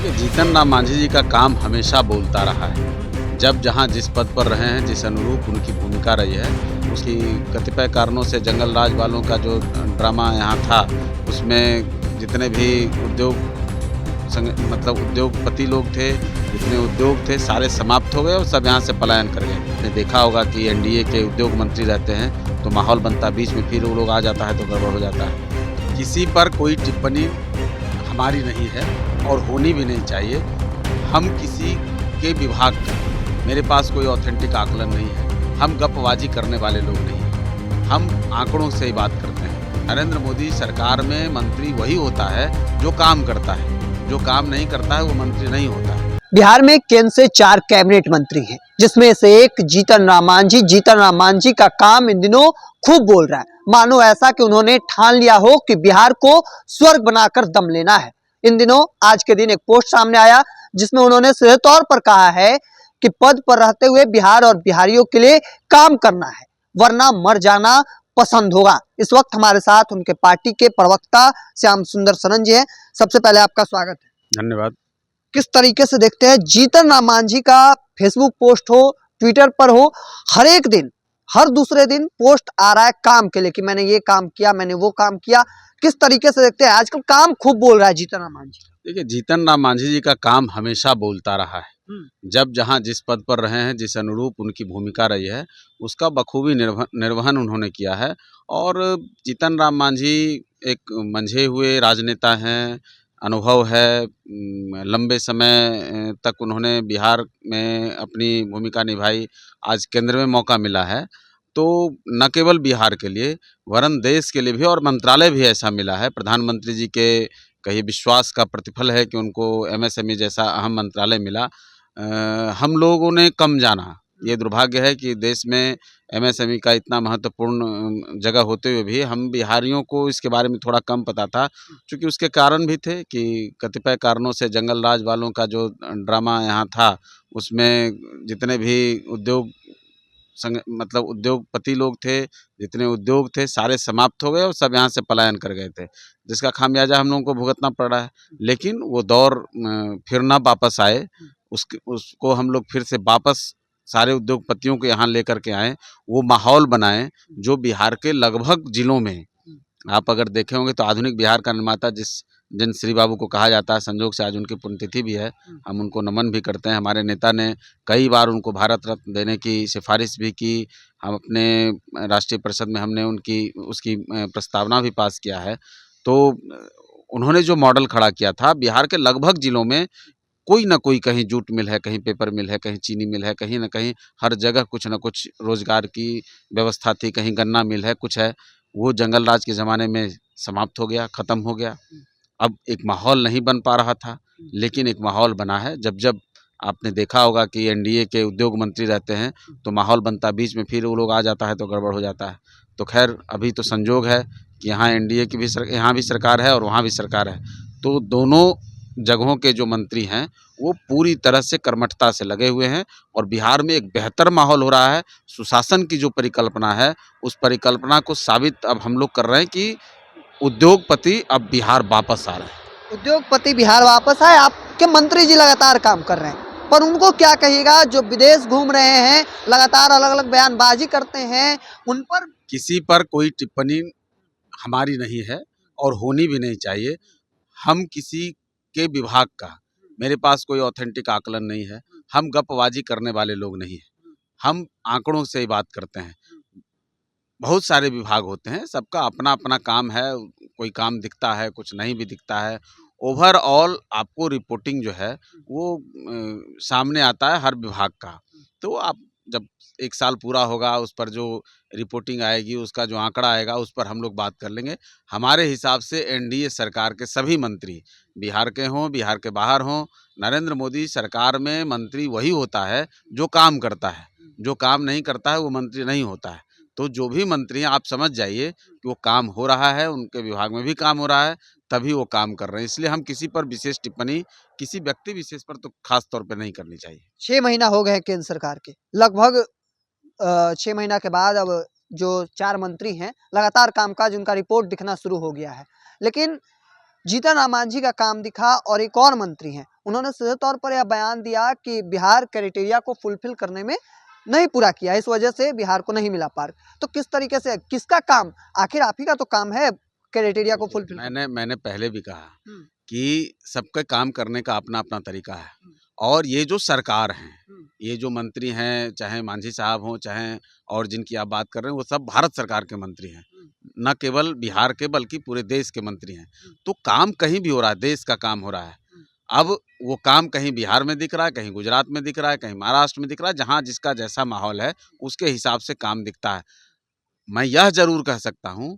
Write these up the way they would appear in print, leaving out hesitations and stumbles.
देखिए, जीतन राम मांझी जी का काम हमेशा बोलता रहा है। जब जहाँ जिस पद पर रहे हैं, जिस अनुरूप उनकी भूमिका रही है, उसकी कतिपय कारणों से जंगल राज वालों का जो ड्रामा यहाँ था, उसमें जितने भी उद्योगपति लोग थे, जितने उद्योग थे, सारे समाप्त हो गए और सब यहाँ से पलायन कर गए। आपने देखा होगा कि एनडीए के उद्योग मंत्री रहते हैं, तो माहौल बनता बीच में, फिर वो लोग आ जाता है तो गड़बड़ हो जाता है। किसी पर कोई टिप्पणी हमारी नहीं है और होनी भी नहीं चाहिए। हम किसी के विभाग का, मेरे पास कोई ऑथेंटिक आकलन नहीं है। हम गपबाजी करने वाले लोग नहीं हैं। हम आंकड़ों से ही बात करते हैं। नरेंद्र मोदी सरकार में मंत्री वही होता है जो काम करता है। जो काम नहीं करता है वो मंत्री नहीं होता है। बिहार में केंद्र से 4 कैबिनेट मंत्री हैं, जिसमें से एक जीतन राम मांझी। जीतन राम मांझी का काम इन दिनों खूब बोल रहा है, मानो ऐसा कि उन्होंने ठान लिया हो कि बिहार को स्वर्ग बनाकर दम लेना है। इन दिनों आज के दिन एक पोस्ट सामने आया जिसमें उन्होंने सीधे तौर पर कहा है कि पद पर रहते हुए बिहार और बिहारियों के लिए काम करना है, वरना मर जाना पसंद होगा। इस वक्त हमारे साथ उनके पार्टी के प्रवक्ता श्याम सुंदर सरन जी हैं। सबसे पहले आपका स्वागत है। धन्यवाद। किस तरीके से देखते हैं जीतन राम मांझी का फेसबुक पोस्ट हो, ट्विटर पर हो, हर एक दिन, हर दूसरे दिन पोस्ट आ रहा है काम के लिए कि मैंने ये काम किया, मैंने वो काम किया। किस तरीके से देखते हैं? आजकल काम खूब बोल रहा है जीतन राम मांझी। देखिए, जीतन राम मांझी जी का काम हमेशा बोलता रहा है। जब जहाँ जिस पद पर रहे हैं, जिस अनुरूप उनकी भूमिका रही है, उसका बखूबी निर्वहन उन्होंने किया है। और जीतन राम मांझी एक मंझे हुए राजनेता हैं, अनुभव है। लंबे समय तक उन्होंने बिहार में अपनी भूमिका निभाई। आज केंद्र में मौका मिला है तो न केवल बिहार के लिए वरन देश के लिए भी, और मंत्रालय भी ऐसा मिला है। प्रधानमंत्री जी के कहीं विश्वास का प्रतिफल है कि उनको एमएसएमई जैसा अहम मंत्रालय मिला। हम लोगों ने कम जाना, ये दुर्भाग्य है कि देश में एमएसएमई का इतना महत्वपूर्ण जगह होते हुए भी हम बिहारियों को इसके बारे में थोड़ा कम पता था। क्योंकि उसके कारण भी थे कि कतिपय कारणों से जंगल राज वालों का जो ड्रामा यहाँ था, उसमें जितने भी उद्योगपति लोग थे, जितने उद्योग थे, सारे समाप्त हो गए और सब यहाँ से पलायन कर गए थे, जिसका खामियाजा हम लोगों को भुगतना पड़ रहा है। लेकिन वो दौर फिर ना वापस आए, उसको हम लोग फिर से वापस सारे उद्योगपतियों को यहाँ लेकर के आए, वो माहौल बनाएं जो बिहार के लगभग जिलों में, आप अगर देखे होंगे तो आधुनिक बिहार का निर्माता जिन श्री बाबू को कहा जाता है, संजोग से आज उनकी पुण्यतिथि भी है, हम उनको नमन भी करते हैं। हमारे नेता ने कई बार उनको भारत रत्न देने की सिफारिश भी की। हम अपने राष्ट्रीय परिषद में हमने उसकी प्रस्तावना भी पास किया है। तो उन्होंने जो मॉडल खड़ा किया था, बिहार के लगभग जिलों में कोई ना कोई, कहीं जूट मिल है, कहीं पेपर मिल है, कहीं चीनी मिल है, कहीं ना कहीं हर जगह कुछ ना कुछ रोजगार की व्यवस्था थी, कहीं गन्ना मिल है, कुछ है। वो जंगल राज के ज़माने में समाप्त हो गया, ख़त्म हो गया। अब एक माहौल नहीं बन पा रहा था, लेकिन एक माहौल बना है। जब जब आपने देखा होगा कि एनडीए के उद्योग मंत्री रहते हैं, तो माहौल बनता बीच में, फिर वो लोग आ जाता है तो गड़बड़ हो जाता है। तो खैर, अभी तो संजोग है कि यहाँ एनडीए की भी यहाँ भी सरकार है और वहाँ भी सरकार है। तो दोनों जगहों के जो मंत्री हैं वो पूरी तरह से कर्मठता से लगे हुए हैं और बिहार में एक बेहतर माहौल हो रहा है। सुशासन की जो परिकल्पना है, उस परिकल्पना को साबित अब हम लोग कर रहे हैं कि उद्योगपति अब बिहार वापस आ रहे हैं। उद्योगपति बिहार वापस आए। आपके मंत्री जी लगातार काम कर रहे हैं, पर उनको क्या कहिएगा जो विदेश घूम रहे हैं, लगातार अलग अलग बयानबाजी करते हैं, उन पर? किसी पर कोई टिप्पणी हमारी नहीं है और होनी भी नहीं चाहिए। हम किसी के विभाग का, मेरे पास कोई ऑथेंटिक आकलन नहीं है। हम गपबाजी करने वाले लोग नहीं हैं। हम आंकड़ों से ही बात करते हैं। बहुत सारे विभाग होते हैं, सबका अपना अपना काम है। कोई काम दिखता है, कुछ नहीं भी दिखता है। ओवरऑल आपको रिपोर्टिंग जो है वो सामने आता है हर विभाग का। तो आप जब 1 साल पूरा होगा, उस पर जो रिपोर्टिंग आएगी, उसका जो आंकड़ा आएगा, उस पर हम लोग बात कर लेंगे। हमारे हिसाब से एनडीए सरकार के सभी मंत्री, बिहार के हों, बिहार के बाहर हों, नरेंद्र मोदी सरकार में मंत्री वही होता है जो काम करता है। जो काम नहीं करता है वो मंत्री नहीं होता है। तो जो भी मंत्री हैं, आप समझ जाइए कि वो काम हो रहा है, उनके विभाग में भी काम हो रहा है, तभी वो काम कर रहे हैं। इसलिए हम किसी पर विशेष टिप्पणी, किसी व्यक्ति विशेष पर तो खास तौर पे नहीं करनी चाहिए। 6 महीना हो गए हैं केंद्र सरकार के, लगभग 6 महीना के बाद अब जो 4 मंत्री हैं, लगातार कामकाज उनका रिपोर्ट दिखना शुरू हो गया है। लेकिन जीतन राम मांझी का काम दिखा और एक और मंत्री हैं, उन्होंने सीधे तौर पर यह बयान दिया कि बिहार क्राइटेरिया को फुलफिल करने में नहीं पूरा किया, इस वजह से बिहार को नहीं मिला पार्क। तो किस तरीके से, किसका काम, आखिर आप ही का तो काम है क्राइटेरिया को फुलफिल करना। मैंने पहले भी कहा हम्म, कि सबका काम करने का अपना अपना तरीका है। और ये जो सरकार हैं, ये जो मंत्री हैं, चाहे मांझी साहब हों, चाहे और जिनकी आप बात कर रहे हैं, वो सब भारत सरकार के मंत्री हैं, न केवल बिहार के बल्कि पूरे देश के मंत्री हैं। तो काम कहीं भी हो रहा है, देश का काम हो रहा है। अब वो काम कहीं बिहार में दिख रहा है, कहीं गुजरात में दिख रहा है, कहीं महाराष्ट्र में दिख रहा है, जहाँ जिसका जैसा माहौल है उसके हिसाब से काम दिखता है। मैं यह जरूर कह सकता हूँ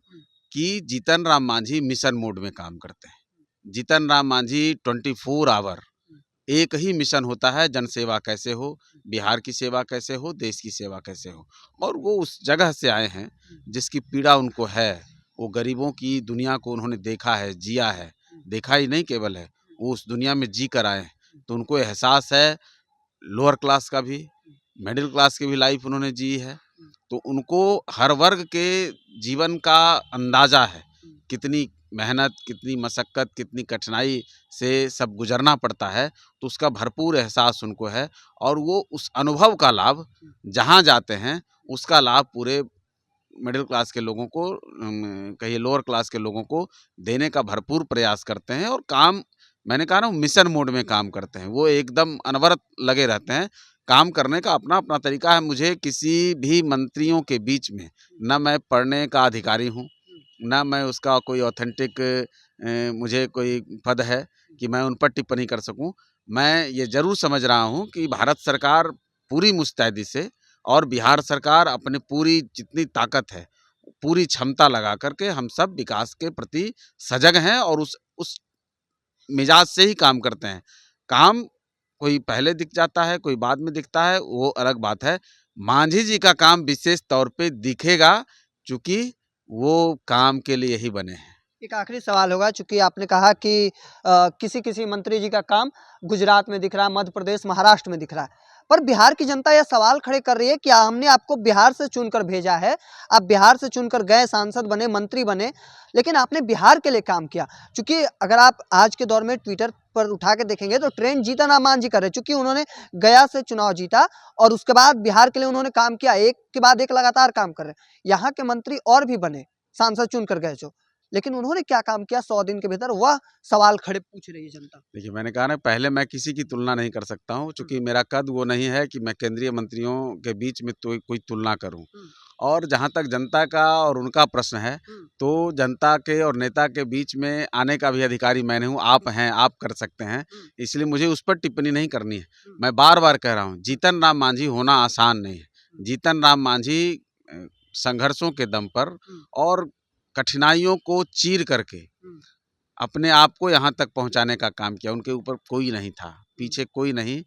कि जीतन राम मांझी मिशन मोड में काम करते हैं। जीतन राम मांझी 24 आवर एक ही मिशन होता है, जन सेवा कैसे हो, बिहार की सेवा कैसे हो, देश की सेवा कैसे हो। और वो उस जगह से आए हैं जिसकी पीड़ा उनको है। वो गरीबों की दुनिया को उन्होंने देखा है, जिया है, देखा ही नहीं केवल है, वो उस दुनिया में जी कर आए हैं। तो उनको एहसास है लोअर क्लास का भी, मिडिल क्लास की भी लाइफ उन्होंने जी है। तो उनको हर वर्ग के जीवन का अंदाज़ा है, कितनी मेहनत, कितनी मशक्क़त, कितनी कठिनाई से सब गुजरना पड़ता है, तो उसका भरपूर एहसास उनको है। और वो उस अनुभव का लाभ जहाँ जाते हैं, उसका लाभ पूरे मिडिल क्लास के लोगों को, कहिए लोअर क्लास के लोगों को देने का भरपूर प्रयास करते हैं। और काम, मैंने कहा ना, मिशन मोड में काम करते हैं। वो एकदम अनवरत लगे रहते हैं। काम करने का अपना अपना तरीका है। मुझे किसी भी मंत्रियों के बीच में, ना मैं पढ़ने का अधिकारी हूँ, ना मैं उसका कोई ऑथेंटिक मुझे कोई पद है कि मैं उन पर टिप्पणी कर सकूं। मैं ये ज़रूर समझ रहा हूं कि भारत सरकार पूरी मुस्तैदी से और बिहार सरकार अपनी पूरी जितनी ताकत है, पूरी क्षमता लगा करके हम सब विकास के प्रति सजग हैं और उस मिजाज से ही काम करते हैं। काम कोई पहले दिख जाता है, कोई बाद में दिखता है, वो अलग बात है। मांझी जी का काम विशेष तौर पे दिखेगा, चूँकि वो काम के लिए ही बने हैं। एक आखिरी सवाल होगा, चूंकि आपने कहा कि किसी किसी मंत्री जी का काम गुजरात में दिख रहा है, मध्य प्रदेश, महाराष्ट्र में दिख रहा है, पर बिहार की जनता यह सवाल खड़े कर रही है कि हमने आपको बिहार से चुनकर भेजा है, आप बिहार से चुनकर गए, सांसद बने, मंत्री बने, लेकिन आपने बिहार के लिए काम किया। चूंकि अगर आप आज के दौर में ट्विटर पर उठा के देखेंगे तो ट्रेंड जीतन राम मांझी कर रहे, चूंकि उन्होंने गया से चुनाव जीता और उसके बाद बिहार के लिए उन्होंने काम किया, एक के बाद एक लगातार काम कर रहे हैं। यहाँ के मंत्री और भी बने, सांसद चुनकर गए जो, लेकिन उन्होंने क्या काम किया 100 दिन के भीतर, वह सवाल खड़े पूछ रही है जनता। देखिए, मैंने कहा ना, पहले मैं किसी की तुलना नहीं कर सकता हूँ, चूँकि मेरा कद वो नहीं है कि मैं केंद्रीय मंत्रियों के बीच में तो कोई तुलना करूँ। और जहाँ तक जनता का और उनका प्रश्न है, तो जनता के और नेता के बीच में आने का भी अधिकारी मैं नहीं हूँ, आप हैं, आप कर सकते हैं। इसलिए मुझे उस पर टिप्पणी नहीं करनी है। मैं बार-बार कह रहा हूँ, जीतन राम मांझी होना आसान नहीं है। जीतन राम मांझी संघर्षों के दम पर और कठिनाइयों को चीर करके अपने आप को यहाँ तक पहुँचाने का काम किया। उनके ऊपर कोई नहीं था, पीछे कोई नहीं।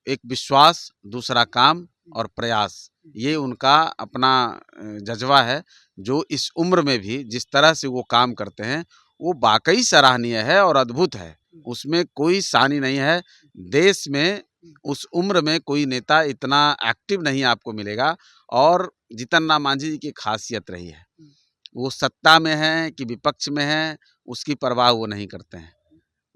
एक विश्वास, दूसरा काम और प्रयास, ये उनका अपना जज़्बा है, जो इस उम्र में भी जिस तरह से वो काम करते हैं, वो वाक़ई सराहनीय है और अद्भुत है। उसमें कोई सानी नहीं है। देश में उस उम्र में कोई नेता इतना एक्टिव नहीं आपको मिलेगा। और जीतन राम मांझी जी की खासियत रही है, वो सत्ता में हैं कि विपक्ष में हैं, उसकी परवाह वो नहीं करते हैं।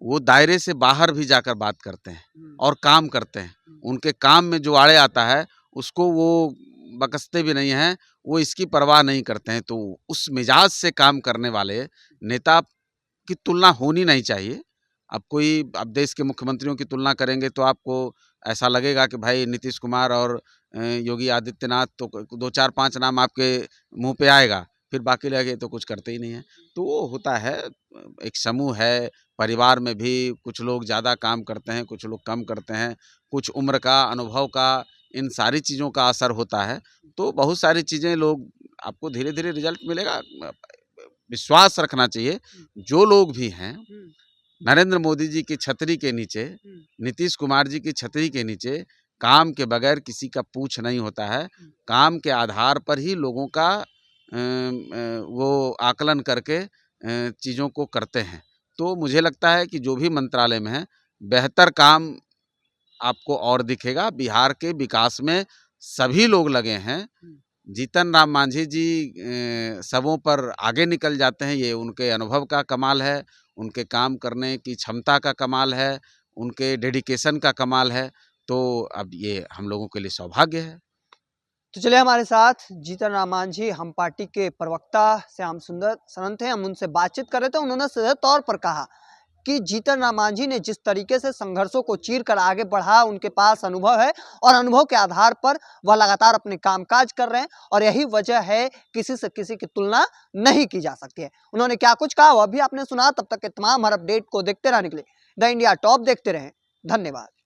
वो दायरे से बाहर भी जाकर बात करते हैं और काम करते हैं। उनके काम में जो आड़े आता है, उसको वो बकसते भी नहीं हैं, वो इसकी परवाह नहीं करते हैं। तो उस मिजाज से काम करने वाले नेता की तुलना होनी नहीं चाहिए। अब देश के मुख्यमंत्रियों की तुलना करेंगे तो आपको ऐसा लगेगा कि भाई नीतीश कुमार और योगी आदित्यनाथ, तो 2, 4, 5 नाम आपके मुँह पे आएगा, फिर बाकी लगे तो कुछ करते ही नहीं हैं। तो वो होता है, एक समूह है, परिवार में भी कुछ लोग ज़्यादा काम करते हैं, कुछ लोग कम करते हैं, कुछ उम्र का, अनुभव का, इन सारी चीज़ों का असर होता है। तो बहुत सारी चीज़ें लोग, आपको धीरे-धीरे रिज़ल्ट मिलेगा। विश्वास रखना चाहिए। जो लोग भी हैं, नरेंद्र मोदी जी की छतरी के नीचे, नीतीश कुमार जी की छतरी के नीचे, काम के बगैर किसी का पूछ नहीं होता है। काम के आधार पर ही लोगों का वो आकलन करके चीज़ों को करते हैं। तो मुझे लगता है कि जो भी मंत्रालय में है, बेहतर काम आपको और दिखेगा। बिहार के विकास में सभी लोग लगे हैं। जीतन राम मांझी जी सबों पर आगे निकल जाते हैं, ये उनके अनुभव का कमाल है, उनके काम करने की क्षमता का कमाल है, उनके डेडिकेशन का कमाल है। तो अब ये हम लोगों के लिए सौभाग्य है। तो चलिए हमारे साथ जीतन राम मांझी हम पार्टी के प्रवक्ता श्याम सुंदर सरन थे, हम उनसे बातचीत कर रहे थे। उन्होंने सीधे तौर पर कहा कि जीतन राम मांझी ने जिस तरीके से संघर्षों को चीर कर आगे बढ़ा, उनके पास अनुभव है और अनुभव के आधार पर वह लगातार अपने कामकाज कर रहे हैं और यही वजह है किसी से किसी की तुलना नहीं की जा सकती है। उन्होंने क्या कुछ कहा वह भी आपने सुना। तब तक के तमाम हर अपडेट को देखते रहने के लिए द इंडिया टॉप देखते रहें। धन्यवाद।